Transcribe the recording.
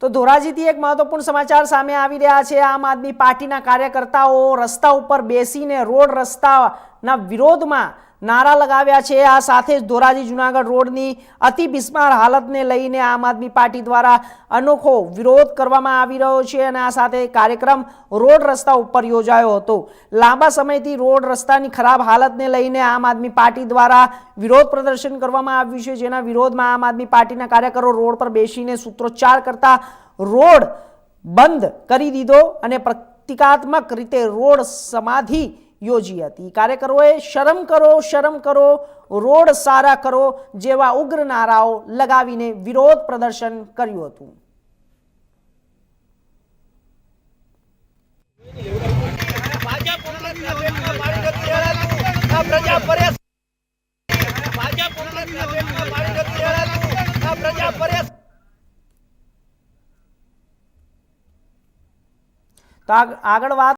તો ધોરાજીથી એક મહત્વપૂર્ણ સમાચાર સામે આવી રહ્યા છે। આમ આદમી પાર્ટીના કાર્યકર્તાઓ રસ્તા ઉપર બેસીને રોડ રસ્તાના વિરોધમાં નારા લગાવ્યા છે। આ સાથે જ ધોરાજી જુનાગઢ રોડની અતિ બિસ્માર હાલતને લઈને આમ આદમી પાર્ટી દ્વારા અનોખો વિરોધ કરવામાં આવી રહ્યો છે અને આ સાથે કાર્યક્રમ રોડ રસ્તા ઉપર યોજાયો હતો। લાંબા સમયથી રોડ રસ્તાની ખરાબ હાલતને લઈને આમ આદમી પાર્ટી દ્વારા વિરોધ પ્રદર્શન કરવામાં આવ્યું છે, જેના વિરોધમાં આમ આદમી પાર્ટીના કાર્યકરો રોડ પર બેસીને સૂત્રોચ્ચાર કરતા રોડ બંધ કરી દીધો અને પ્રતિકાત્મક રીતે રોડ સમાધિ યોજી હતી। કાર્યકરોએ શરમ કરો રોડ સારા કરો જેવા ઉગ્ર નારાઓ લગાવીને વિરોધ પ્રદર્શન કર્યું હતું। તો આગળ વાત